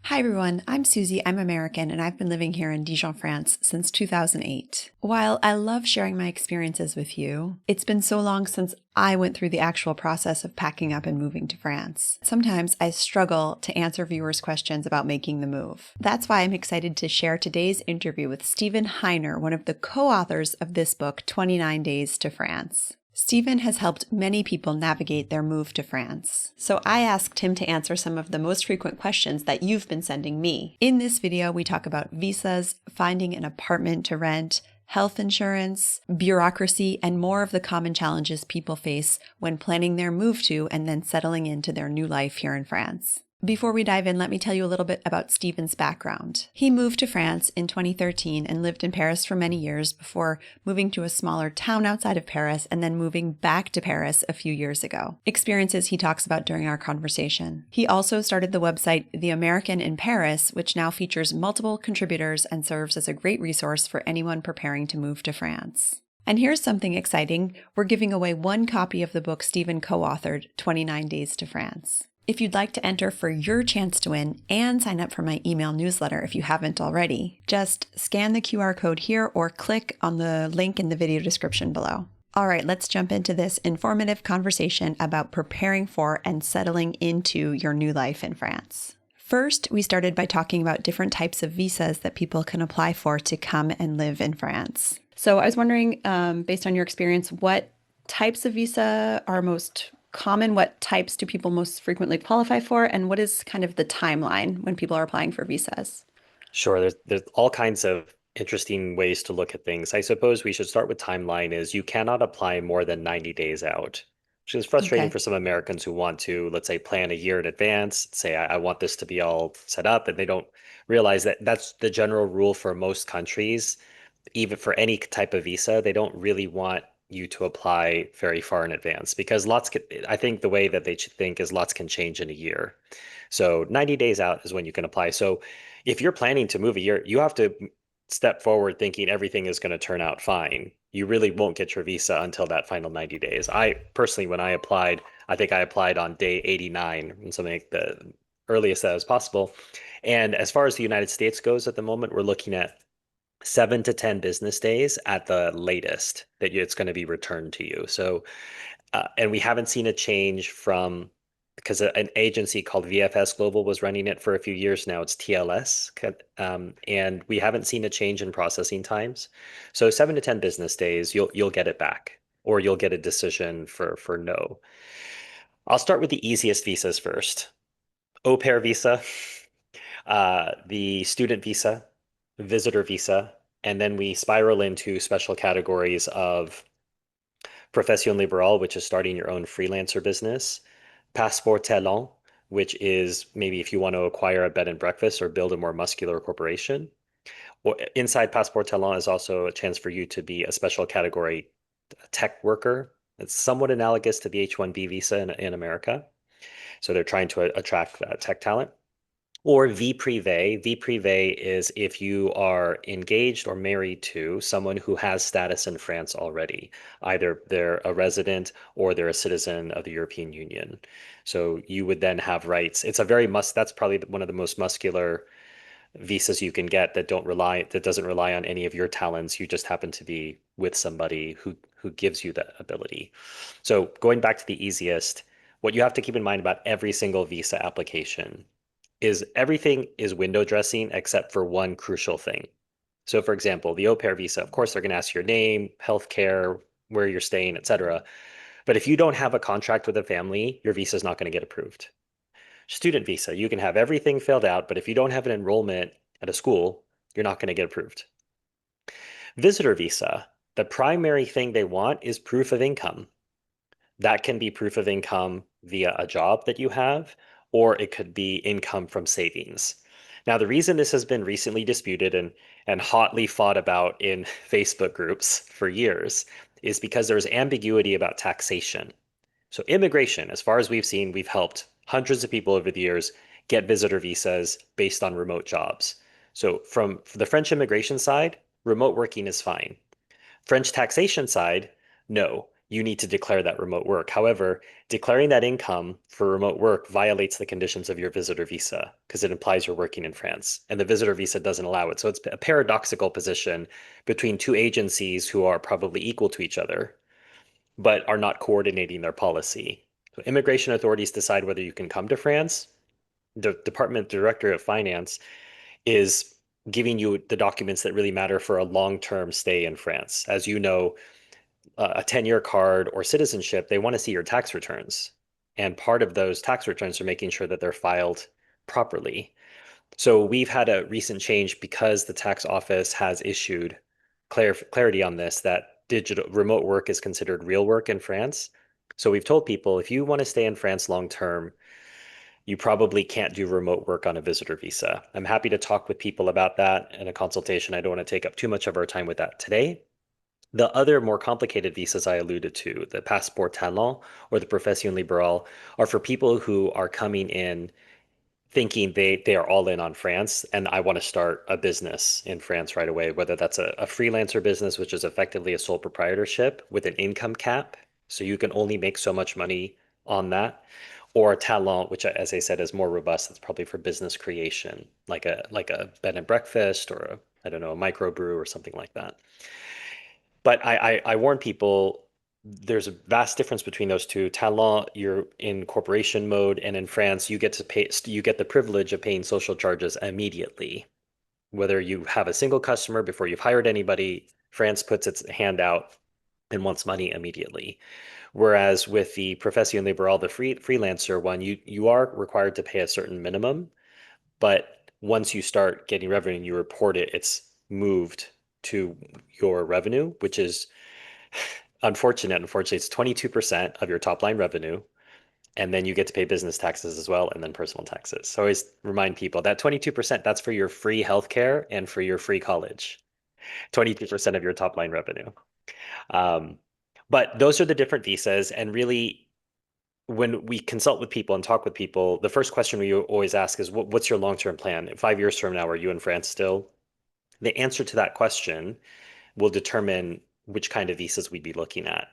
Hi everyone, I'm Susie. I'm American and I've been living here in Dijon, France since 2008. While I love sharing my experiences with you, it's been so long since I went through the actual process of packing up and moving to France. Sometimes I struggle to answer viewers' questions about making the move. That's why I'm excited to share today's interview with Stephen Heiner, one of the co-authors of this book, 29 Days to France. Stephen has helped many people navigate their move to France. So I asked him to answer some of the most frequent questions that you've been sending me. In this video, we talk about visas, finding an apartment to rent, health insurance, bureaucracy, and more of the common challenges people face when planning their move to and then settling into their new life here in France. Before we dive in, let me tell you a little bit about Stephen's background. He moved to France in 2013 and lived in Paris for many years before moving to a smaller town outside of Paris and then moving back to Paris a few years ago. Experiences he talks about during our conversation. He also started the website The American in Paris, which now features multiple contributors and serves as a great resource for anyone preparing to move to France. And here's something exciting. We're giving away one copy of the book Stephen co-authored, 29 Days to France. If you'd like to enter for your chance to win and sign up for my email newsletter if you haven't already, just scan the QR code here or click on the link in the video description below. All right, let's jump into this informative conversation about preparing for and settling into your new life in France. First, we started by talking about different types of visas that people can apply for to come and live in France. So I was wondering, based on your experience, what types of visa are most common? What types do people most frequently qualify for? And what is kind of the timeline when people are applying for visas? Sure, there's all kinds of interesting ways to look at things. I suppose we should start with timeline is you cannot apply more than 90 days out, which is frustrating Okay. for some Americans who want to, let's say, plan a year in advance, say, I want this to be all set up, and they don't realize that that's the general rule for most countries. Even for any type of visa, they don't really want you to apply very far in advance because I think the way that they should think is lots can change in a year. So 90 days out is when you can apply. So if you're planning to move a year, you have to step forward thinking everything is going to turn out fine. You really won't get your visa until that final 90 days. I personally, when I applied, I think I applied on day 89 and something like the earliest that was possible. And as far as the United States goes at the moment, we're looking at 7 to 10 business days at the latest that it's going to be returned to you. So, and we haven't seen a change from because an agency called VFS Global was running it for a few years now. It's TLS, and we haven't seen a change in processing times. So 7 to 10 business days, you'll get it back, or you'll get a decision for no. I'll start with the easiest visas first. Au pair visa, the student visa, visitor visa, and then we spiral into special categories of profession libérale, which is starting your own freelancer business, passeport talent, which is maybe if you want to acquire a bed and breakfast or build a more muscular corporation. Or inside passport talent is also a chance for you to be a special category tech worker. It's somewhat analogous to the H-1B visa in America. So they're trying to attract tech talent. Or vie privée. Vie privée is if you are engaged or married to someone who has status in France already. Either they're a resident or they're a citizen of the European Union. So you would then have rights. That's probably one of the most muscular visas you can get that doesn't rely on any of your talents. You just happen to be with somebody who gives you that ability. So going back to the easiest, what you have to keep in mind about every single visa application is everything is window dressing except for one crucial thing. So for example, the au pair visa, of course, they're going to ask your name, healthcare, where you're staying, etc. But if you don't have a contract with a family, your visa is not going to get approved. Student visa, you can have everything filled out, but if you don't have an enrollment at a school, you're not going to get approved. Visitor visa, the primary thing they want is proof of income. That can be proof of income via a job that you have, or it could be income from savings. Now, the reason this has been recently disputed and hotly fought about in Facebook groups for years is because there's ambiguity about taxation. So immigration, as far as we've seen, we've helped hundreds of people over the years get visitor visas based on remote jobs. So from the French immigration side, remote working is fine. French taxation side, no. you need to declare that remote work. However, declaring that income for remote work violates the conditions of your visitor visa because it implies you're working in France, and the visitor visa doesn't allow it. So it's a paradoxical position between two agencies who are probably equal to each other, but are not coordinating their policy. So immigration authorities decide whether you can come to France. The Department Director of Finance is giving you the documents that really matter for a long-term stay in France. As you know, a 10-year card or citizenship, they want to see your tax returns. And part of those tax returns are making sure that they're filed properly. So we've had a recent change because the tax office has issued clarity on this that digital remote work is considered real work in France. So we've told people if you want to stay in France long term, you probably can't do remote work on a visitor visa. I'm happy to talk with people about that in a consultation. I don't want to take up too much of our time with that today. The other more complicated visas I alluded to, the Passeport Talent or the Profession Liberale, are for people who are coming in thinking they are all in on France and I want to start a business in France right away, whether that's a freelancer business, which is effectively a sole proprietorship with an income cap. So you can only make so much money on that. Or a talent, which, as I said, is more robust. It's probably for business creation, like a bed and breakfast or a, I don't know, a microbrew or something like that. But I warn people there's a vast difference between those two. Talent, you're in corporation mode, and in France, you get to pay, you get the privilege of paying social charges immediately. Whether you have a single customer before you've hired anybody, France puts its hand out and wants money immediately. Whereas with the Profession Liberale, the freelancer one, you are required to pay a certain minimum, but once you start getting revenue and you report it, it's moved to your revenue, which is unfortunate. Unfortunately, it's 22% of your top line revenue. And then you get to pay business taxes as well, and then personal taxes. So I always remind people that 22%, that's for your free healthcare and for your free college. 22% of your top line revenue. Um, but those are the different visas. And really, when we consult with people and talk with people, the first question we always ask is, what's your long-term plan? 5 years from now, are you in France still? The answer to that question will determine which kind of visas we'd be looking at.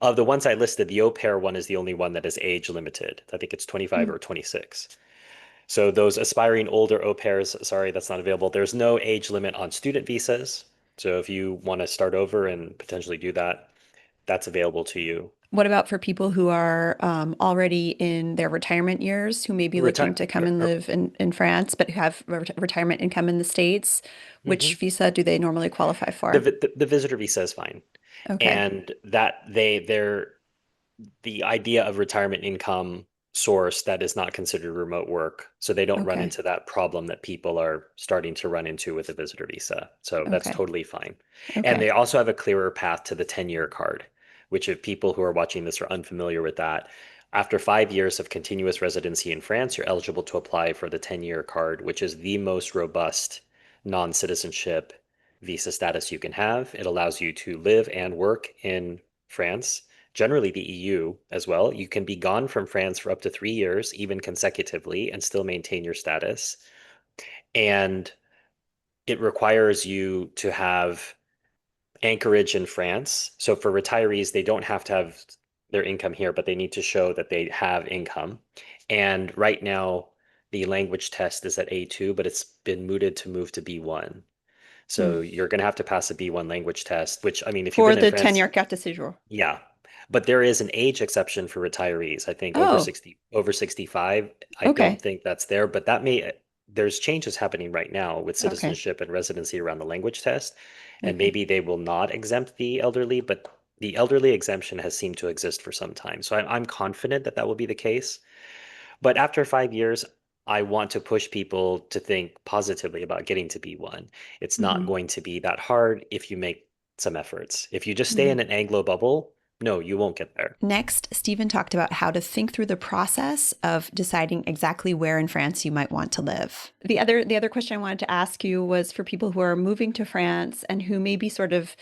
Of the ones I listed, the au pair one is the only one that is age limited. I think it's 25 Mm. or 26. So those aspiring older au pairs, sorry, that's not available. There's no age limit on student visas. So if you want to start over and potentially do that, that's available to you. What about for people who are already in their retirement years, who may be looking Retire. to come and live in France, but who have retirement income in the States? Which Mhm. visa do they normally qualify The, for? the visitor visa is fine, Okay. and that they're the idea of retirement income source that is not considered remote work. So they don't run Okay. into that problem that people are starting to run into with a visitor visa. So that's Okay. totally fine. And Okay. they also have a clearer path to the 10-year card, which if people who are watching this are unfamiliar with that, after 5 years of continuous residency in France, you're eligible to apply for the 10-year card, which is the most robust non-citizenship visa status you can have. It allows you to live and work in France, generally the EU as well. You can be gone from France for up to 3 years, even consecutively, and still maintain your status. And it requires you to have anchorage in France. So for retirees, they don't have to have their income here, but they need to show that they have income. And right now, the language test is at A2, but it's been mooted to move to B1. Hmm. So you're going to have to pass a B1 language test, which, I mean, if you've For been in the France, 10-year carte de séjour. yeah. But there is an age exception for retirees. I think over Oh, 60, over 65. I don't okay. think that's there, but that may, there's changes happening right now with Okay. citizenship and residency around the language test. And Okay. maybe they will not exempt the elderly, but the elderly exemption has seemed to exist for some time. So I'm confident that that will be the case. But after 5 years, I want to push people to think positively about getting to B1. It's not Hmm. going to be that hard if you make some efforts. If you just stay Hmm. in an Anglo bubble, no, you won't get there. Next, Stephen talked about how to think through the process of deciding exactly where in France you might want to live. The other question I wanted to ask you was for people who are moving to France and who may be sort of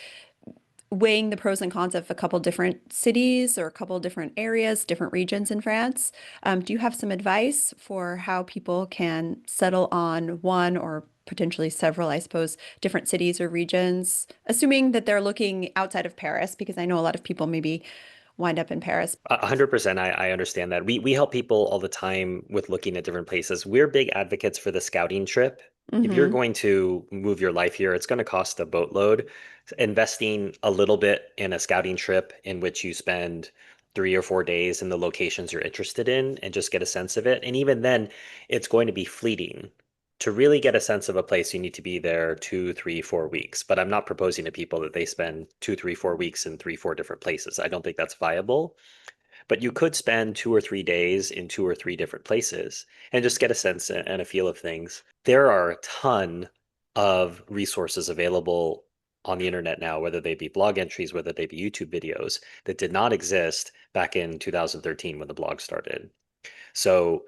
weighing the pros and cons of a couple different cities or a couple different areas, different regions in France. Do you have some advice for how people can settle on one or potentially several, I suppose, different cities or regions, assuming that they're looking outside of Paris, because I know a lot of people maybe wind up in Paris. 100%. I understand that. We help people all the time with looking at different places. We're big advocates for the scouting trip. If you're Hmm. going to move your life here, it's going to cost a boatload. Investing a little bit in a scouting trip in which you spend 3 or 4 days in the locations you're interested in and just get a sense of it. And even then, it's going to be fleeting. To really get a sense of a place, you need to be there 2, 3, 4 weeks. But I'm not proposing to people that they spend 2, 3, 4 weeks in 3, 4 different places. I don't think that's viable. But you could spend 2 or 3 days in 2 or 3 different places and just get a sense and a feel of things. There are a ton of resources available on the internet now, whether they be blog entries, whether they be YouTube videos, that did not exist back in 2013 when the blog started. So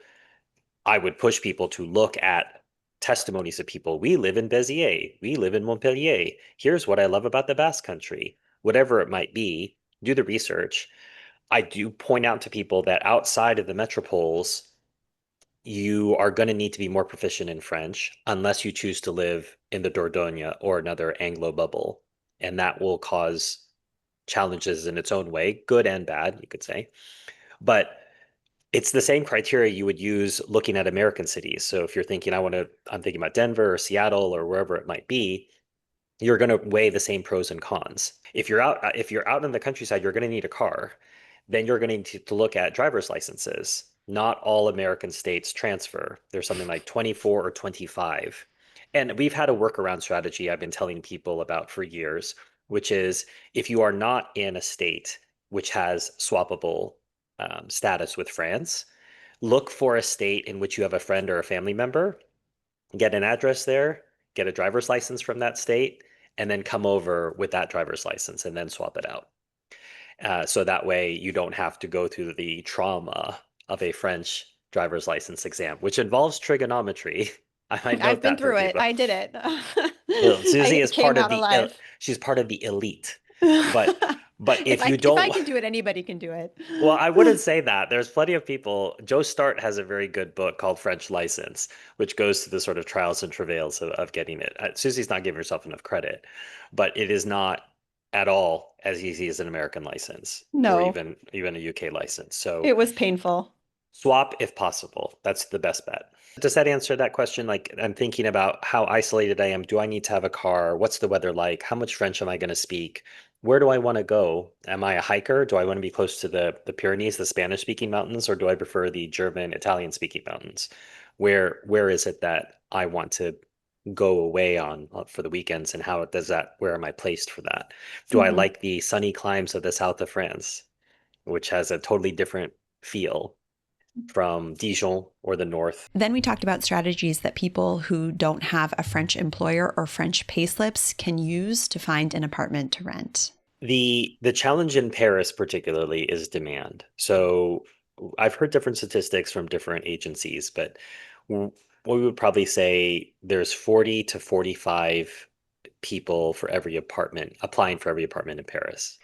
I would push people to look at testimonies of people. We live in Béziers. We live in Montpellier. Here's what I love about the Basque Country. Whatever it might be, do the research. I do point out to people that outside of the metropoles, you are going to need to be more proficient in French unless you choose to live in the Dordogne or another Anglo bubble. And that will cause challenges in its own way, good and bad, you could say. But it's the same criteria you would use looking at American cities. So if you're thinking, I'm thinking about Denver or Seattle or wherever it might be, you're going to weigh the same pros and cons. If you're out in the countryside, you're going to need a car. Then you're going to need to look at driver's licenses. Not all American states transfer. There's something like 24 or 25. And we've had a workaround strategy I've been telling people about for years, which is if you are not in a state which has swappable status with France, look for a state in which you have a friend or a family member, get an address there, get a driver's license from that state, and then come over with that driver's license and then swap it out. So that way you don't have to go through the trauma of a French driver's license exam, which involves trigonometry. I might I've note been that for through it. people. I did it. Well, Susie I is came part of out the alive. she's part of the elite. But but If if I you if I don't can do it, anybody can do it. well, I wouldn't say that. There's plenty of people. Joe Start has a very good book called French License, which goes through the sort of trials and travails of getting it. Susie's not giving herself enough credit, but it is not at all as easy as an American license or No, even a UK license. So it was painful. swap if possible. That's the best bet. Does that answer that question? Like, I'm thinking about how isolated I am. Do I need to have a car? What's the weather like? How much French am I going to speak? Where do I want to go? Am I a hiker? Do I want to be close to the Pyrenees, the Spanish-speaking mountains, or do I prefer the German, Italian-speaking mountains? Where is it that I want to go away on for the weekends, and where am I placed for that? Do I Hmm. like the sunny climes of the south of France, which has a totally different feel from Dijon or the north? Then we talked about strategies that people who don't have a French employer or French payslips can use to find an apartment to rent. The challenge in Paris particularly is demand. So I've heard different statistics from different agencies, but we would probably say there's 40 to 45 people for every apartment applying for every apartment in Paris.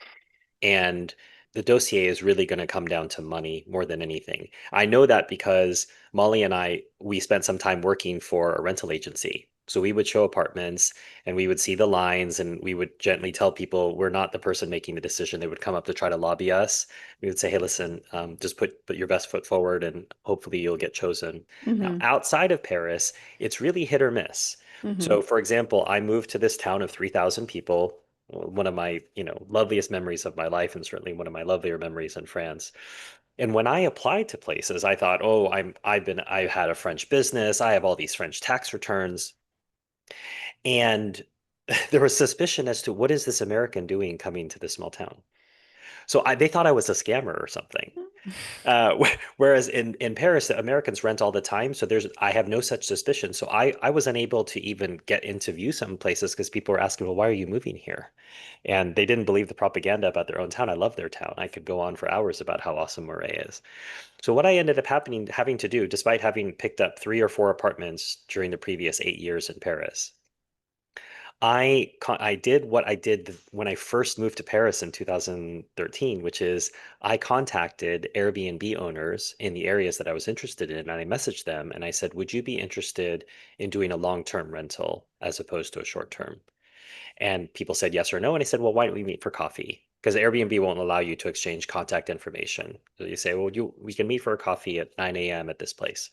And the dossier is really going to come down to money more than anything. I know that because Molly and we spent some time working for a rental agency. So we would show apartments and we would see the lines and we would gently tell people we're not the person making the decision. They would come up to try to lobby us. We would say, hey, listen, just put your best foot forward and hopefully you'll get chosen. Now, Hmm. outside of Paris, it's really hit or miss. Hmm. So, for example, I moved to this town of 3,000 people, one of my, loveliest memories of my life, and certainly one of my lovelier memories in France. And when I applied to places, I thought, oh, I had a French business, I have all these French tax returns, and there was suspicion as to what is this American doing coming to this small town. So they thought I was a scammer or something. Whereas in Paris, the Americans rent all the time, so I have no such suspicion. So I was unable to even get into view some places because people were asking, well, why are you moving here? And they didn't believe the propaganda about their own town. I love their town. I could go on for hours about how awesome Moray is. So what I ended up having to do, despite having picked up 3 or 4 apartments during the previous 8 years in Paris, I did what I did when I first moved to Paris in 2013, which is I contacted Airbnb owners in the areas that I was interested in, and I messaged them and I said, "Would you be interested in doing a long-term rental as opposed to a short-term?" And people said yes or no, and I said, "Well, why don't we meet for coffee?" Because Airbnb won't allow you to exchange contact information. So you say, "Well, we can meet for a coffee at 9 a.m. at this place."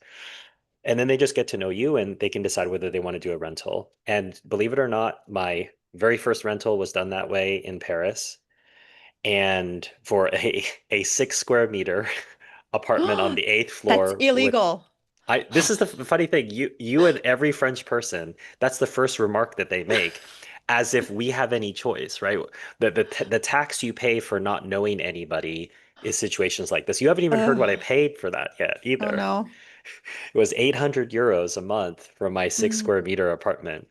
And then they just get to know you and they can decide whether they want to do a rental. And believe it or not, my very first rental was done that way in Paris. And for a 6 square meter apartment on the eighth That's floor with illegal. this is the funny thing. You and every French person, that's the first remark that they make, as if we have any choice, right? The tax you pay for not knowing anybody is situations like this. You haven't even heard what I Oh, paid for that yet oh either. no. It was 800 euros a month for my six Mm. square meter apartment.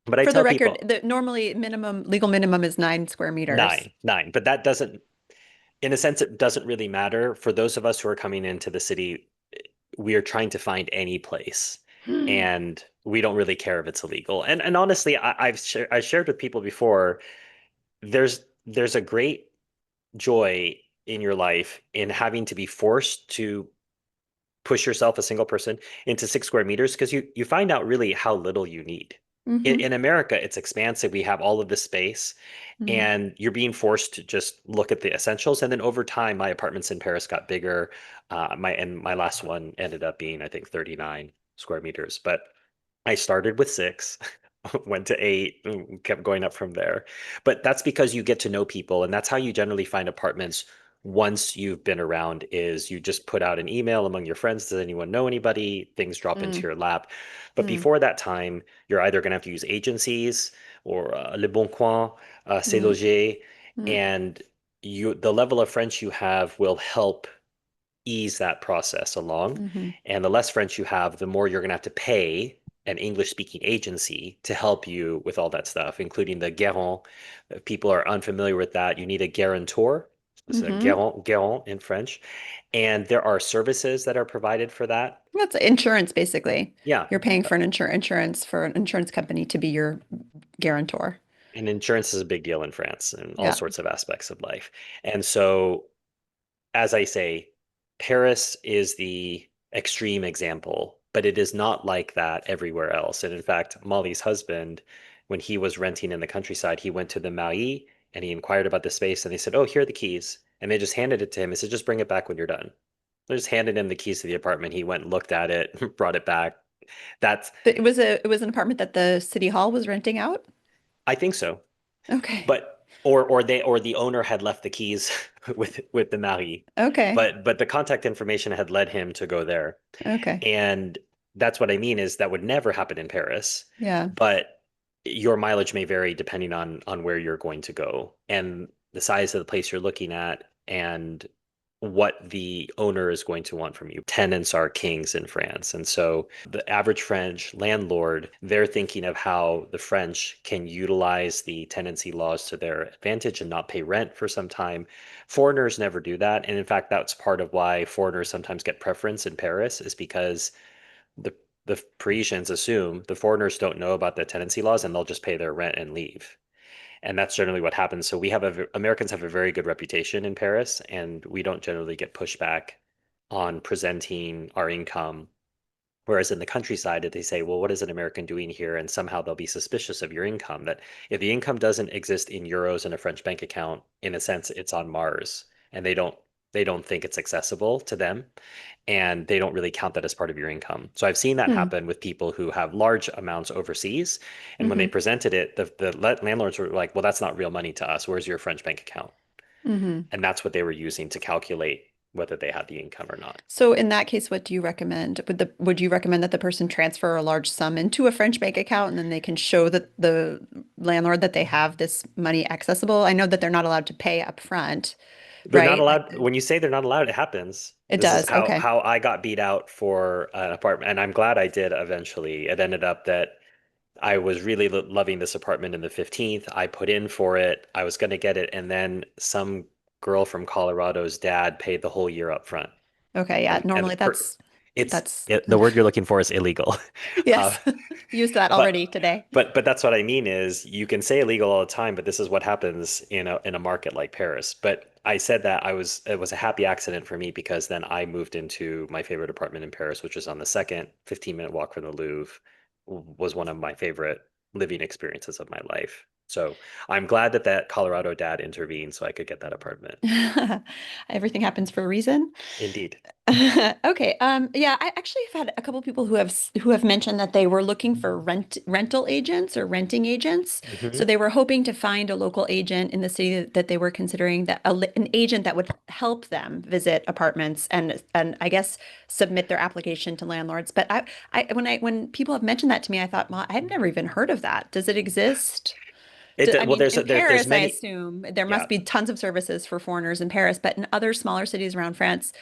But I For the tell record, people the normally minimum legal minimum is 9 square meters. nine, but that doesn't, in a sense, it doesn't really matter. For those of us who are coming into the city, we are trying to find any place, and we don't really care if it's illegal. And honestly, I shared with people before, there's a great joy in your life in having to be forced to push yourself, a single person, into 6 square meters because you find out really how little you need. Mm-hmm. In America, it's expansive. We have all of this space, Mm-hmm. and you're being forced to just look at the essentials. And then over time, my apartments in Paris got bigger. My last one ended up being, I think, 39 square meters. But I started with six, went to eight, kept going up from there. But that's because you get to know people, and that's how you generally find apartments once you've been around, is you just put out an email among your friends. Does anyone know anybody? Things drop into your lap. But Mm-hmm. before that time, you're either going to have to use agencies or Le Bon Coin, C'est Mm-hmm. Loger, and the level of French you have will help ease that process along. Mm-hmm. And the less French you have, the more you're going to have to pay an English speaking agency to help you with all that stuff, including the guérant. If people are unfamiliar with that, you need a guarantor. This is a Mm-hmm. guérant in French. And there are services that are provided for that. That's insurance, basically. Yeah. You're paying for an insurance for an insurance company to be your guarantor. And insurance is a big deal in France in all Yeah. sorts of aspects of life. And so, as I say, Paris is the extreme example, but it is not like that everywhere else. And in fact, Molly's husband, when he was renting in the countryside, he went to the mairie and he inquired about the space, and they said, "Oh, here are the keys." And they just handed it to him and said, "Just bring it back when you're done." They just handed him the keys to the apartment. He went and looked at it, brought it back. That's, It was an apartment that the city hall was renting out. I think so. Okay. But or the owner had left the keys with the mairie, Okay. but the contact information had led him to go there. Okay. And that's what I mean, is that would never happen in Paris, Yeah. but your mileage may vary depending on where you're going to go and the size of the place you're looking at and what the owner is going to want from you. Tenants are kings in France. And so the average French landlord, they're thinking of how the French can utilize the tenancy laws to their advantage and not pay rent for some time. Foreigners never do that. And in fact, that's part of why foreigners sometimes get preference in Paris, is because the the Parisians assume the foreigners don't know about the tenancy laws and they'll just pay their rent and leave. And that's generally what happens. So Americans have a very good reputation in Paris, and we don't generally get pushback on presenting our income. Whereas in the countryside, if they say, "Well, what is an American doing here?" and somehow they'll be suspicious of your income, that if the income doesn't exist in euros in a French bank account, in a sense, it's on Mars, and they don't think it's accessible to them, and they don't really count that as part of your income. So I've seen that Hmm. happen with people who have large amounts overseas. And when they Mm-hmm. presented it, the landlords were like, "Well, that's not real money to us. Where's your French bank account?" Mm-hmm. And that's what they were using to calculate whether they had the income or not. So in that case, what do you recommend? Would you recommend that the person transfer a large sum into a French bank account and then they can show that the landlord that they have this money accessible? I know that they're not allowed to pay up front, They're not right? Like allowed. When you say they're not allowed, it happens. it This is does. how Okay. how I got beat out for an apartment, and I'm glad I did eventually. It ended up that I was really loving this apartment in the 15th. I put in for it. I was going to get it. And then some girl from Colorado's dad paid the whole year up front. Okay. Yeah. And the Normally that's That's The word you're looking for is illegal. Uh, yes, used that already but today. but that's what I mean is you can say illegal all the time, but this is what happens in a market like Paris. But I said that it was a happy accident for me because then I moved into my favorite apartment in Paris, which is on the second 15-minute walk from the Louvre, was one of my favorite living experiences of my life. So I'm glad that Colorado dad intervened so I could get that apartment. Everything happens for a reason. Indeed. Okay. Yeah, I actually have had a couple people who have mentioned that they were looking for rental agents or renting agents. So Hmm. they were hoping to find a local agent in the city that they were considering an agent that would help them visit apartments and I guess submit their application to landlords. But when people have mentioned that to me, I thought, well, I've never even heard of that. Does it exist? I Well, mean, in there's Paris, I many. assume there Yeah. must be tons of services for foreigners in Paris, but in other smaller cities around France,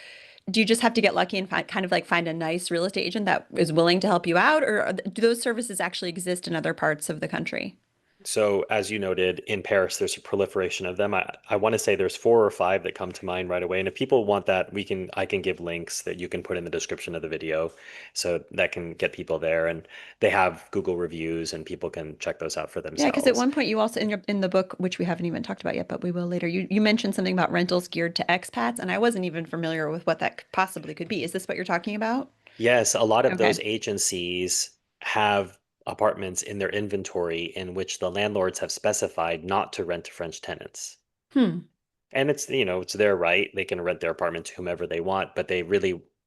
do you just have to get lucky and find a nice real estate agent that is willing to help you out, or do those services actually exist in other parts of the country? So, as you noted, in Paris, there's a proliferation of them. I want to say there's four or five that come to mind right away. And if people want that, I can give links that you can put in the description of the video, so that can get people there. And they have Google reviews, and people can check those out for Yeah, because at themselves. one point you also in the book, which we haven't even talked about yet, but we will later, you mentioned something about rentals geared to expats, and I wasn't even familiar with what that possibly could be. Is this what you're talking about? Yes, a lot of those Okay. agencies have apartments in their inventory in which the landlords have specified not to rent to French tenants. Hmm. And it's their right. They can rent their apartment to whomever they want, but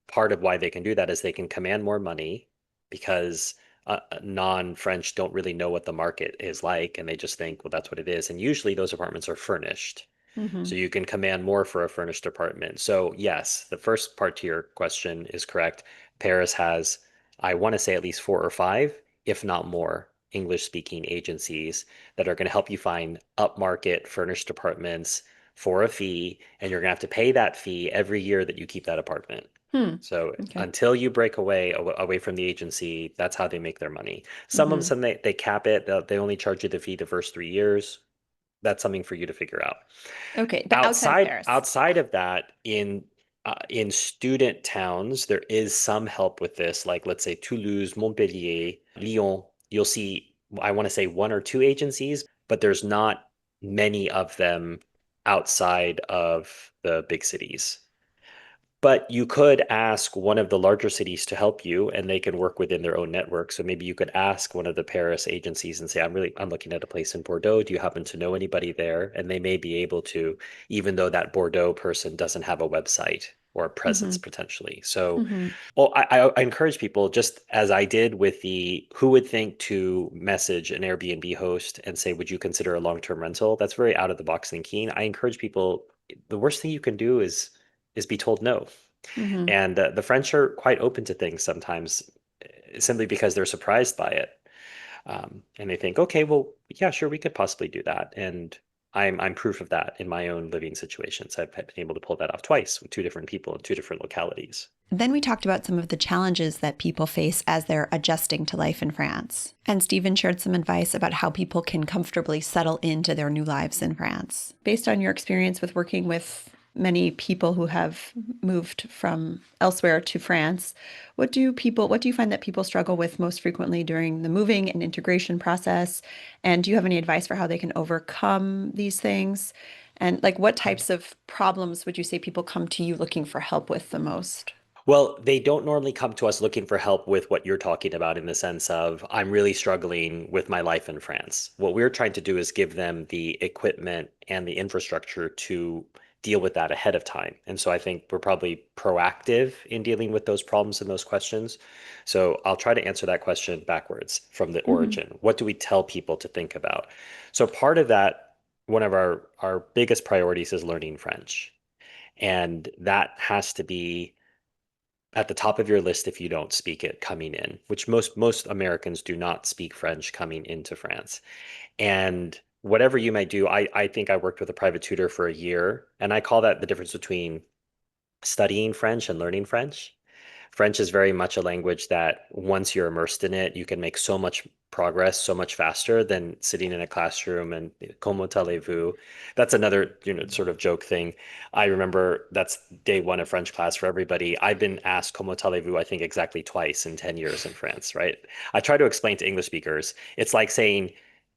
part of why they can do that is they can command more money because non-French don't really know what the market is like, and they just think, well, that's what it is. And usually those apartments are furnished. So Hmm. you can command more for a furnished apartment. So yes, the first part to your question is correct. Paris has, I want to say at least four or five, if not more, English speaking agencies that are going to help you find upmarket furnished apartments for a fee, and you're going to have to pay that fee every year that you keep that apartment. Hmm. So Okay. until you break away from the agency, that's how they make their money. Hmm. Some they cap it. They only charge you the fee the first 3 years. That's something for you to figure out. Okay, but outside of Paris. Outside of that, in student towns, there is some help with this. Like let's say Toulouse, Montpellier, Lyon. You'll see, I want to say one or two agencies, but there's not many of them outside of the big cities. But you could ask one of the larger cities to help you, and they can work within their own network. So maybe you could ask one of the Paris agencies and say, I'm looking at a place in Bordeaux. Do you happen to know anybody there? And they may be able to, even though that Bordeaux person doesn't have a website or a presence Hmm. potentially. So, Hmm. well, I encourage people, just as I did with the who would think to message an Airbnb host and say, would you consider a long-term rental? That's very out of the box thinking. I encourage people, the worst thing you can do is be told no. Hmm. And the French are quite open to things sometimes, simply because they're surprised by it. And they think, okay, well, yeah, sure, we could possibly do that. And I'm proof of that in my own living situations. I've been able to pull that off twice with two different people in two different localities. Then we talked about some of the challenges that people face as they're adjusting to life in France. And Stephen shared some advice about how people can comfortably settle into their new lives in France. Based on your experience with working with many people who have moved from elsewhere to France, what do you find that people struggle with most frequently during the moving and integration process? And do you have any advice for how they can overcome these things? And like what types of problems would you say people come to you looking for help with the most? Well, they don't normally come to us looking for help with what you're talking about in the sense of, I'm really struggling with my life in France. What we're trying to do is give them the equipment and the infrastructure to deal with that ahead of time. And so I think we're probably proactive in dealing with those problems and those questions. So I'll try to answer that question backwards from the Hmm. origin. What do we tell people to think about? So part of that, one of our biggest priorities is learning French. And that has to be at the top of your list if you don't speak it coming in, which most Americans do not speak French coming into France. And whatever you might do, I think I worked with a private tutor for a year, and I call that the difference between studying French and learning French. French is very much a language that once you're immersed in it, you can make so much progress so much faster than sitting in a classroom and comment allez-vous? That's another, sort of joke thing. I remember that's day one of French class for everybody. I've been asked comment allez-vous, I think exactly twice in 10 years in France, right? I try to explain to English speakers, it's like saying,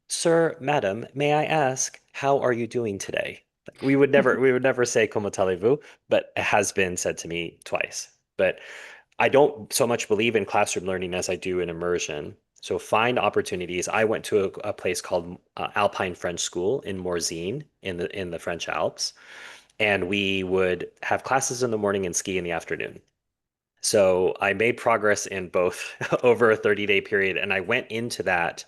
Sir, madam, may I ask, how are you doing today? Like we would never say comment allez-vous, but it has been said to me twice. But I don't so much believe in classroom learning as I do in immersion. So find opportunities. I went to a place called Alpine French School in Morzine in the French Alps, and we would have classes in the morning and ski in the afternoon. So I made progress in both over a 30-day period. And I went into that,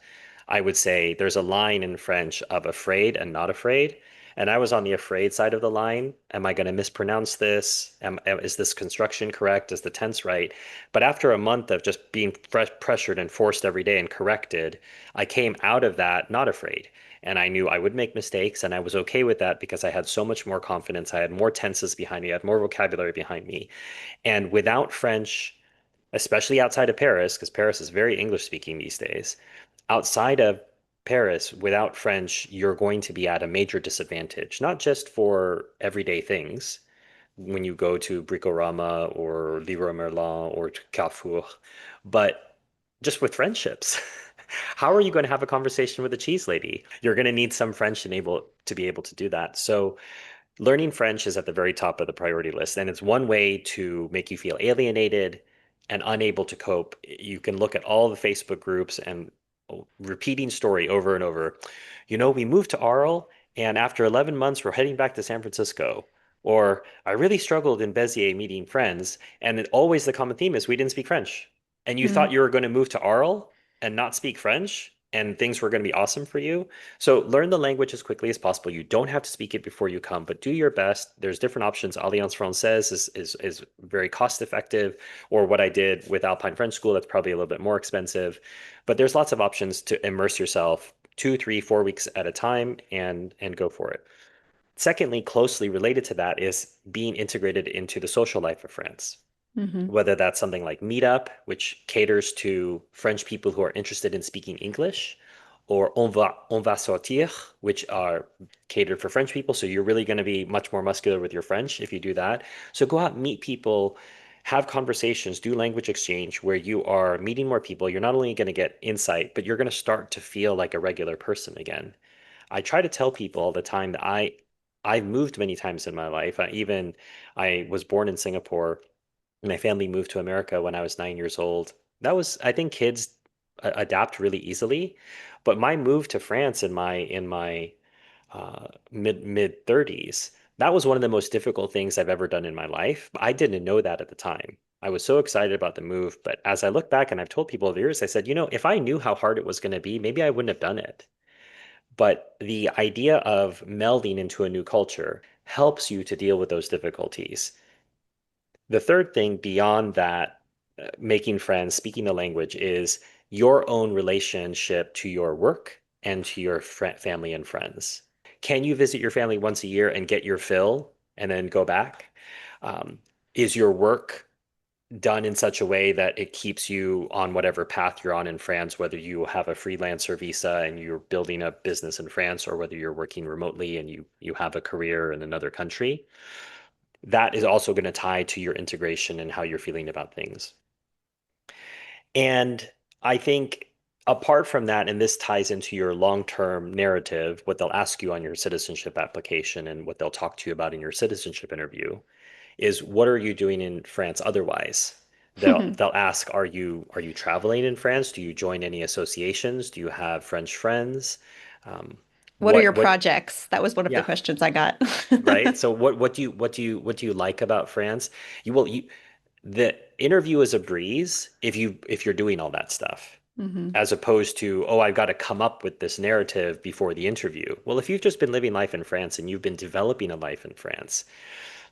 I would say there's a line in French of afraid and not afraid. And I was on the afraid side of the line. Am I going to mispronounce this? Is this construction correct? Is the tense right? But after a month of just being pressured and forced every day and corrected, I came out of that not afraid. And I knew I would make mistakes, and I was okay with that because I had so much more confidence. I had more tenses behind me, I had more vocabulary behind me. And without French, especially outside of Paris, because Paris is very English speaking these days, outside of Paris, without French, you're going to be at a major disadvantage, not just for everyday things when you go to Bricorama or Leroy Merlin or to Carrefour, but just with friendships. How are you going to have a conversation with a cheese lady? You're going to need some French to be able to do that. So learning French is at the very top of the priority list, and it's one way to make you feel alienated and unable to cope. You can look at all the Facebook groups and repeating story over and over. We moved to Arles, and after 11 months, we're heading back to San Francisco. Or I really struggled in Bezier meeting friends, and always the common theme is we didn't speak French. And you thought Mm. you were going to move to Arles and not speak French, and things were going to be awesome for you. So learn the language as quickly as possible. You don't have to speak it before you come, but do your best. There's different options. Alliance Française is very cost effective, or what I did with Alpine French School, that's probably a little bit more expensive. But there's lots of options to immerse yourself 2, 3, 4 weeks at a time and go for it. Secondly, closely related to that is being integrated into the social life of France, Hmm. whether that's something like Meetup, which caters to French people who are interested in speaking English, or On va sortir, which are catered for French people. So you're really going to be much more muscular with your French if you do that. So go out, meet people, have conversations, do language exchange where you are meeting more people. You're not only going to get insight, but you're going to start to feel like a regular person again. I try to tell people all the time that I've moved many times in my life. I was born in Singapore. My family moved to America when I was 9 years old. I think kids adapt really easily, but my move to France in my mid 30s, that was one of the most difficult things I've ever done in my life. I didn't know that at the time. I was so excited about the move, but as I look back and I've told people over the years, I said, if I knew how hard it was going to be, maybe I wouldn't have done it. But the idea of melding into a new culture helps you to deal with those difficulties. The third thing beyond that, making friends, speaking the language, is your own relationship to your work and to your family and friends. Can you visit your family once a year and get your fill and then go back? Um, is your work done in such a way that it keeps you on whatever path you're on in France, whether you have a freelancer visa and you're building a business in France, or whether you're working remotely and you have a career in another country? That is also going to tie to your integration and how you're feeling about things. And I think apart from that, and this ties into your long-term narrative, what they'll ask you on your citizenship application and what they'll talk to you about in your citizenship interview is what are you doing in France otherwise? They'll ask, are you traveling in France? Do you join any associations? Do you have French friends? Um, What are your what projects? That was one of the yeah, questions I got. right. So what do you like about France? You the interview is a breeze if you're doing all that stuff, Hmm. as opposed to, oh, I've got to come up with this narrative before the interview. Well, if you've just been living life in France and you've been developing a life in France,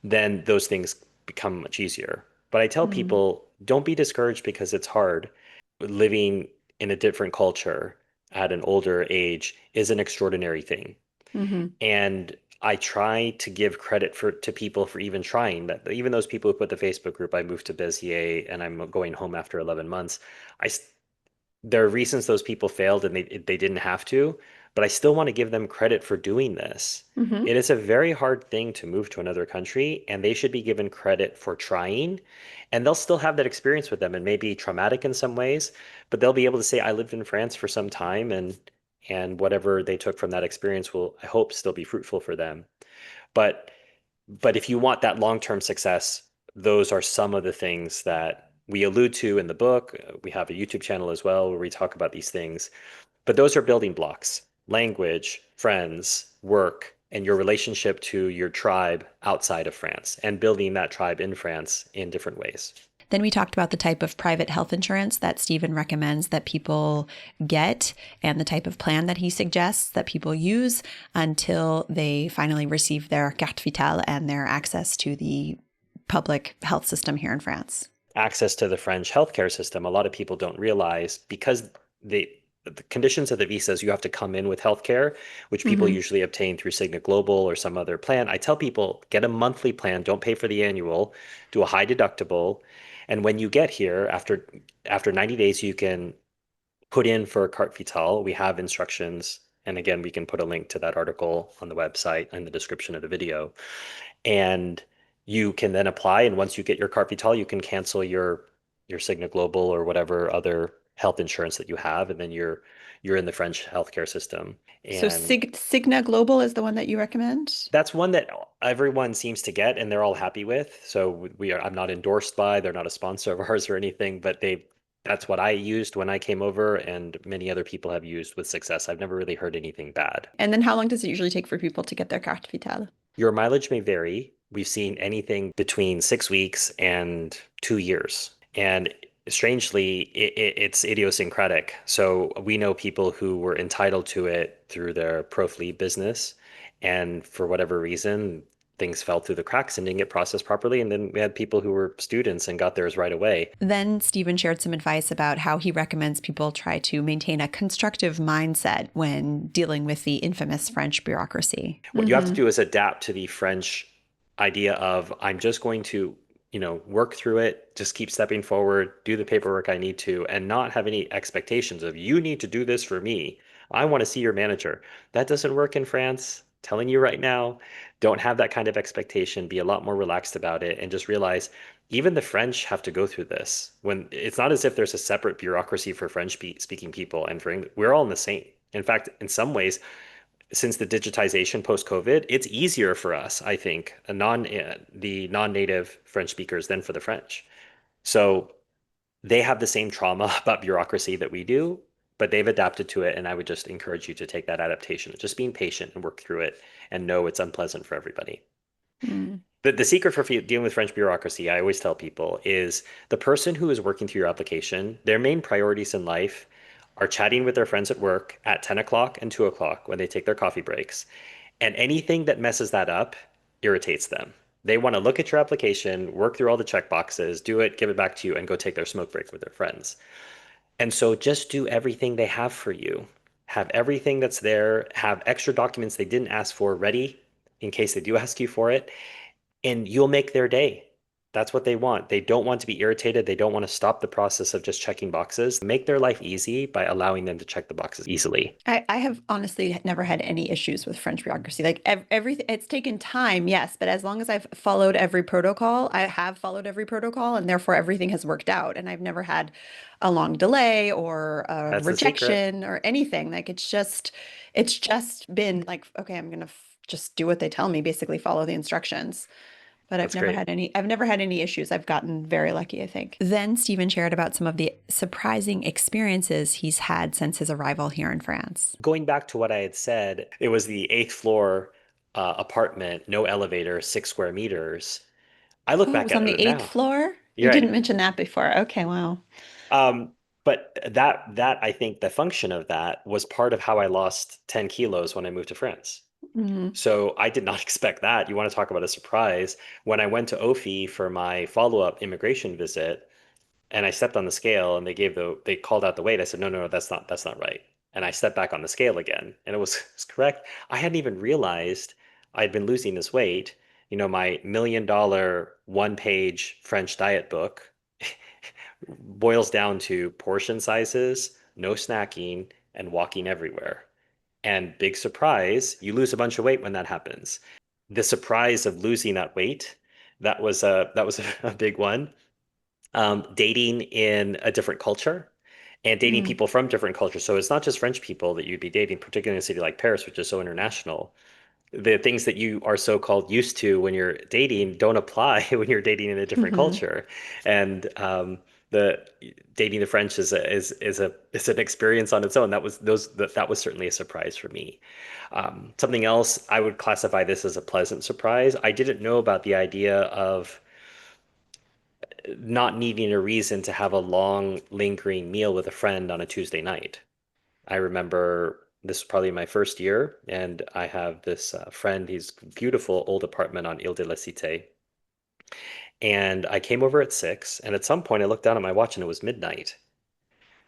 then those things become much easier. But I tell Hmm. people, don't be discouraged because it's hard. Living in a different culture at an older age is an extraordinary thing. Hmm. And I try to give credit to people for even trying that. Even those people who put the Facebook group, I moved to Beziers and I'm going home after 11 months. I there are reasons those people failed and they didn't have to, but I still want to give them credit for doing this. Hmm. It is a very hard thing to move to another country, and they should be given credit for trying. And they'll still have that experience with them and maybe traumatic in some ways, but they'll be able to say, I lived in France for some time and whatever they took from that experience will, I hope, still be fruitful for them. But but if you want that long-term success, those are some of the things that we allude to in the book. We have a YouTube channel as well where we talk about these things. But those are building blocks: language, friends, work, and your relationship to your tribe outside of France, and building that tribe in France in different ways. Then we talked about the type of private health insurance that Stephen recommends that people get and the type of plan that he suggests that people use until they finally receive their carte vitale and their access to the public health system here in France. Access to the French healthcare system, a lot of people don't realize because the conditions of the visas, you have to come in with healthcare, which people Mm-hmm. usually obtain through Cigna Global or some other plan. I tell people get a monthly plan, don't pay for the annual, do a high deductible, and when you get here after 90 days, you can put in for a carte vitale. We have instructions, and again, we can put a link to that article on the website in the description of the video. And you can then apply, and once you get your carte vitale, you can cancel your Cigna Global or whatever other health insurance that you have, and then you're in the French healthcare system. So And Cigna Global is the one that you recommend? that's one that everyone seems to get and they're all happy with. So I'm not endorsed by, they're not a sponsor of ours or anything, but that's what I used when I came over, and many other people have used with success. I've never really heard anything bad. And then how long does it usually take for people to get their carte vitale? Your mileage may vary. We've seen anything between 6 weeks and 2 years. And strangely, it's idiosyncratic. So we know people who were entitled to it through their prof lead business. And for whatever reason, things fell through the cracks and didn't get processed properly. And then we had people who were students and got theirs right away. Then Stephen shared some advice about how he recommends people try to maintain a constructive mindset when dealing with the infamous French bureaucracy. What you have to Mm-hmm. do is adapt to the French idea of I'm just going to, work through it, just keep stepping forward, do the paperwork I need to, and not have any expectations of you need to do this for me. I want to see your manager. That doesn't work in France. Telling you right now, don't have that kind of expectation. Be a lot more relaxed about it and just realize even the French have to go through this. When it's not as if there's a separate bureaucracy for French speaking people and for English. We're all in the same. In fact, in some ways, since the digitization post-COVID, it's easier for us, I think, the non-native French speakers than for the French. So they have the same trauma about bureaucracy that we do, but they've adapted to it. And I would just encourage you to take that adaptation, just being patient and work through it and know it's unpleasant for everybody. Mm. The secret for dealing with French bureaucracy, I always tell people, is the person who is working through your application, their main priorities in life are chatting with their friends at work at 10 o'clock and 2 o'clock when they take their coffee breaks. And anything that messes that up irritates them. They want to look at your application, work through all the check boxes, do it, give it back to you, and go take their smoke break with their friends. And so just do everything they have for you. Have everything that's there, have extra documents they didn't ask for ready in case they do ask you for it, and you'll make their day. That's what they want. They don't want to be irritated. They don't want to stop the process of just checking boxes. Make their life easy by allowing them to check the boxes easily. I have honestly never had any issues with French bureaucracy. Like everything, it's taken time, yes, but as long as I've followed every protocol, I have followed every protocol, and therefore everything has worked out. And I've never had a long delay or a That's the secret. rejection or anything. Like it's just been like, okay, I'm gonna just do what they tell me, basically follow the instructions. But That's great. I've never had any issues. I've gotten very lucky, I think. Then Stephen shared about some of the surprising experiences he's had since his arrival here in France. Going back to what I had said, it was the eighth floor apartment, no elevator, 6 square meters. I look Oh, it back was on at the it eighth now. floor? You You're didn't right. mention that before. Okay, wow. Um, but that I think the function of that was part of how I lost 10 kilos when I moved to France. Mm-hmm. So I did not expect that. You want to talk about a surprise? When I went to OFI for my follow-up immigration visit, and I stepped on the scale, and they called out the weight. I said, no, no, no, that's not right. And I stepped back on the scale again, and it was, it was correct. I hadn't even realized I'd been losing this weight. My $1 million 1-page French diet book boils down to portion sizes, no snacking, and walking everywhere. And big surprise, you lose a bunch of weight when that happens. The surprise of losing that weight, that was a big one. Dating in a different culture and dating Mm. people from different cultures. So it's not just French people that you'd be dating, particularly in a city like Paris, which is so international. The things that you are so-called used to when you're dating don't apply when you're dating in a different culture. And the dating the French is an experience on its own. That was certainly a surprise for me. Something else I would classify this as a pleasant surprise. I didn't know about the idea of not needing a reason to have a long, lingering meal with a friend on a Tuesday night. I remember this was probably my first year, and I have this friend, he's beautiful old apartment on Ile de la Cité. And I came over at 6, and at some point I looked down at my watch and it was midnight.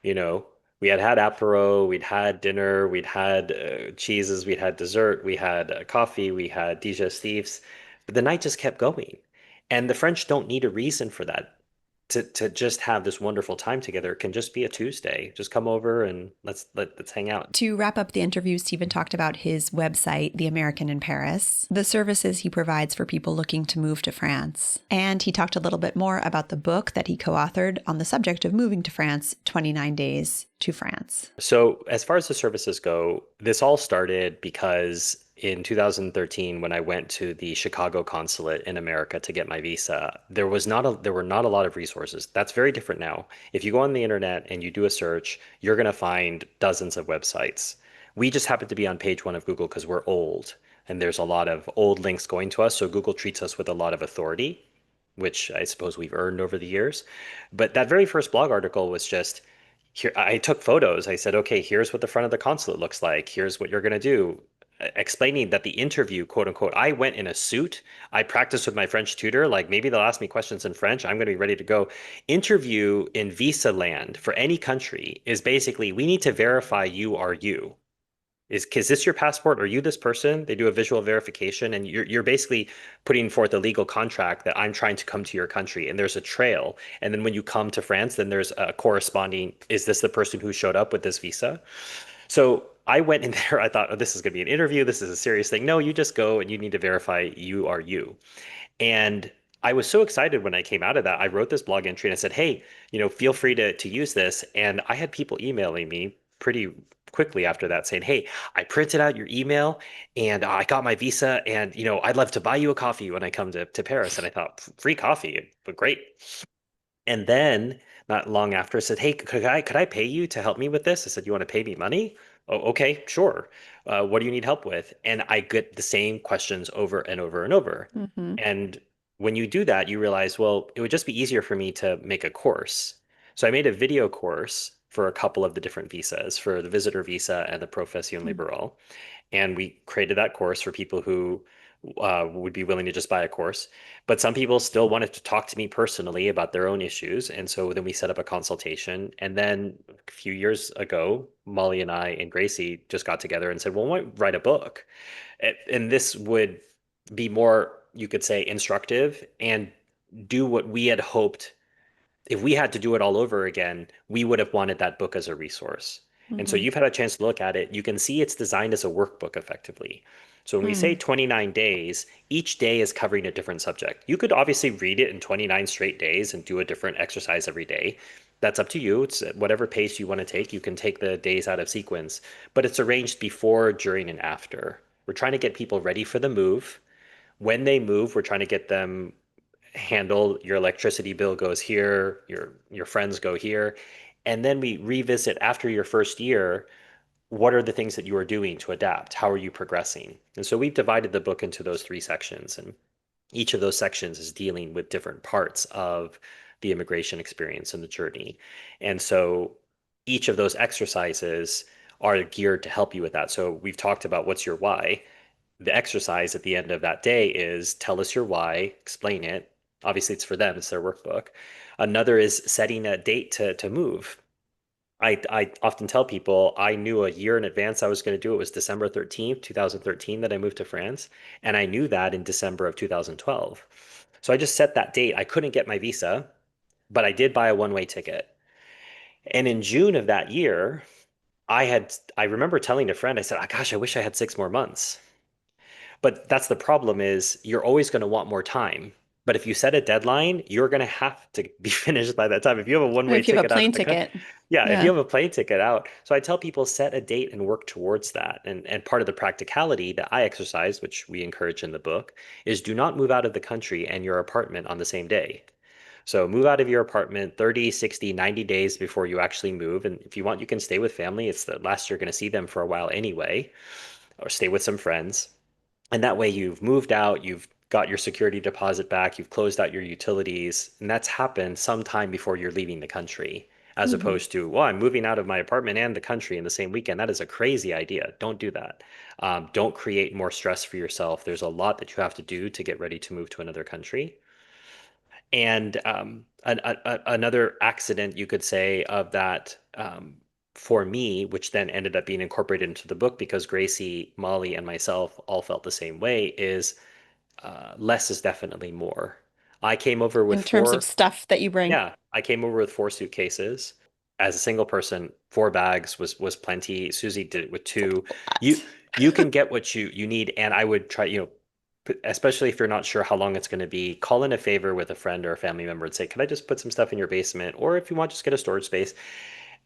You know, we had had apéro, we'd had dinner, we'd had cheeses, we'd had dessert, we had coffee, we had digestifs, but the night just kept going. And the French don't need a reason for that. To just have this wonderful time together. It can just be a Tuesday. Just come over and let's hang out. To wrap up the interview, Stephen talked about his website, The American in Paris, the services he provides for people looking to move to France. And he talked a little bit more about the book that he co authored on the subject of moving to France, 29 Days to France. So, as far as the services go, this all started because in 2013, when I went to the Chicago consulate in America to get my visa, there were not a lot of resources. That's very different now. If you go on the internet and you do a search, you're going to find dozens of websites. We just happen to be on page 1 of Google because we're old, and there's a lot of old links going to us. So Google treats us with a lot of authority, which I suppose we've earned over the years. But that very first blog article was just here. I took photos. I said, okay, here's what the front of the consulate looks like. Here's what you're going to do. Explaining that the interview, quote unquote, I went in a suit. I practiced with my French tutor. Like maybe they'll ask me questions in French. I'm going to be ready to go. Interview in visa land for any country is basically we need to verify you are you. Is this your passport? Are you this person? They do a visual verification, and you're basically putting forth a legal contract that I'm trying to come to your country, and there's a trail. And then when you come to France, then there's a corresponding, is this the person who showed up with this visa? So I went in there, I thought, oh, this is going to be an interview. This is a serious thing. No, you just go and you need to verify you are you. And I was so excited when I came out of that. I wrote this blog entry and I said, hey, feel free to use this. And I had people emailing me pretty quickly after that saying, hey, I printed out your email and I got my visa and, I'd love to buy you a coffee when I come to Paris. And I thought, free coffee, but great. And then not long after, I said, "Hey, could I pay you to help me with this?" I said, "You want to pay me money?" "Oh, okay, sure. What do you need help with?" And I get the same questions over and over and over. Mm-hmm. And when you do that, you realize, well, it would just be easier for me to make a course. So I made a video course for a couple of the different visas, for the visitor visa and the profession liberale. And we created that course for people who would be willing to just buy a course. But some people still wanted to talk to me personally about their own issues. And so then we set up a consultation. And then a few years ago, Molly and I and Gracie just got together and said, well, why don't we write a book? And this would be more, you could say, instructive and do what we had hoped. If we had to do it all over again, we would have wanted that book as a resource. And so Mm-hmm. you've had a chance to look at it. You can see it's designed as a workbook effectively. So when we say Mm. 29 days, each day is covering a different subject. You could obviously read it in 29 straight days and do a different exercise every day. That's up to you. It's whatever pace you want to take. You can take the days out of sequence, but it's arranged before, during, and after. We're trying to get people ready for the move. When they move, we're trying to get them handle your electricity bill goes here, your friends go here. And then we revisit after your first year, what are the things that you are doing to adapt? How are you progressing? And so we've divided the book into those 3 sections, and each of those sections is dealing with different parts of the immigration experience and the journey. And so each of those exercises are geared to help you with that. So we've talked about what's your why. The exercise at the end of that day is tell us your why, explain it. Obviously, it's for them, it's their workbook. Another is setting a date to move. I often tell people I knew a year in advance I was going to do it. It was December 13th, 2013 that I moved to France. And I knew that in December of 2012. So I just set that date. I couldn't get my visa, but I did buy a one-way ticket. And in June of that year, I remember telling a friend, I said, oh, gosh, I wish I had 6 more months. But that's the problem is you're always going to want more time. But if you set a deadline, you're going to have to be finished by that time. If you have a one-way If you have a ticket out of plane the country, ticket. yeah, if you Yeah. have a plane ticket out. So I tell people set a date and work towards that. And part of the practicality that I exercise, which we encourage in the book, is do not move out of the country and your apartment on the same day. So move out of your apartment 30, 60, 90 days before you actually move. And if you want, you can stay with family. It's the last you're going to see them for a while anyway, or stay with some friends. And that way you've moved out, you've got your security deposit back, you've closed out your utilities, and that's happened sometime before you're leaving the country, as Hmm. opposed to, well, I'm moving out of my apartment and the country in the same weekend. That is a crazy idea. Don't do that. Don't create more stress for yourself. There's a lot that you have to do to get ready to move to another country. And another accident, you could say, of that for me, which then ended up being incorporated into the book because Gracie, Molly, and myself all felt the same way, is less is definitely more. I came over with In terms of four, stuff that you bring. yeah, I came over with 4 suitcases. As a single person, 4 bags was plenty. Susie did it with It's two. a You lot. you can get what you need, and I would try, especially if you're not sure how long it's going to be, call in a favor with a friend or a family member and say, "Can I just put some stuff in your basement?" Or if you want, just get a storage space.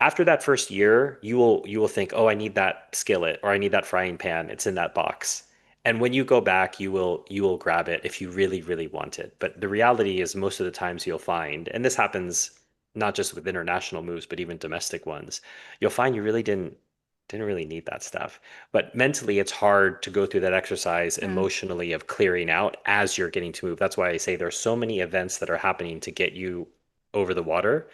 After that first year, you will think, "Oh, I need that skillet or I need that frying pan. It's in that box." And when you go back, you will grab it if you really, really want it. But the reality is most of the times you'll find, and this happens not just with international moves, but even domestic ones, you'll find you really didn't really need that stuff. But mentally, it's hard to go through that exercise Yeah. emotionally of clearing out as you're getting to move. That's why I say there's so many events that are happening to get you over the water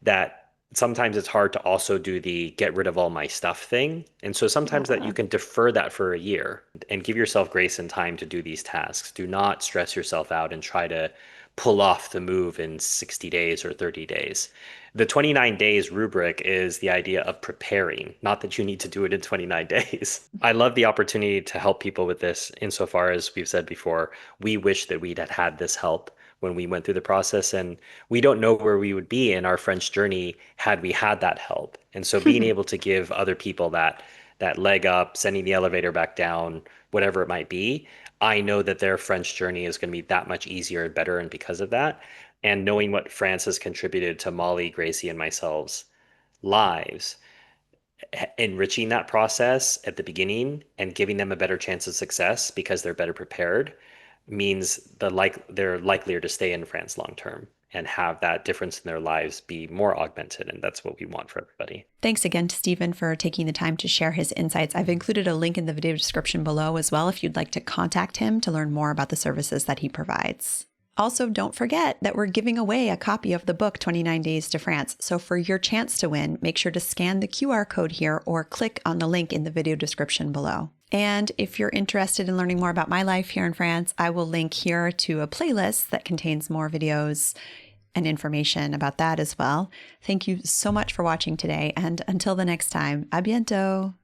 that sometimes it's hard to also do the get rid of all my stuff thing. And so sometimes that you Yeah. can defer that for a year and give yourself grace and time to do these tasks. Do not stress yourself out and try to pull off the move in 60 days or 30 days. The 29 days rubric is the idea of preparing, not that you need to do it in 29 days. I love the opportunity to help people with this insofar as we've said before, we wish that we'd had this help when we went through the process. And we don't know where we would be in our French journey had we had that help. And so being able to give other people that leg up, sending the elevator back down, whatever it might be, I know that their French journey is going to be that much easier and better. And because of that, and knowing what France has contributed to Molly, Gracie, and myself's lives, enriching that process at the beginning and giving them a better chance of success because they're better prepared means they're likelier to stay in France long term and have that difference in their lives be more augmented. And that's what we want for everybody. Thanks again to Stephen for taking the time to share his insights. I've included a link in the video description below as well if you'd like to contact him to learn more about the services that he provides. Also, don't forget that we're giving away a copy of the book 29 Days to France. So for your chance to win, make sure to scan the QR code here or click on the link in the video description below. And if you're interested in learning more about my life here in France, I will link here to a playlist that contains more videos and information about that as well. Thank you so much for watching today, and until the next time, à bientôt!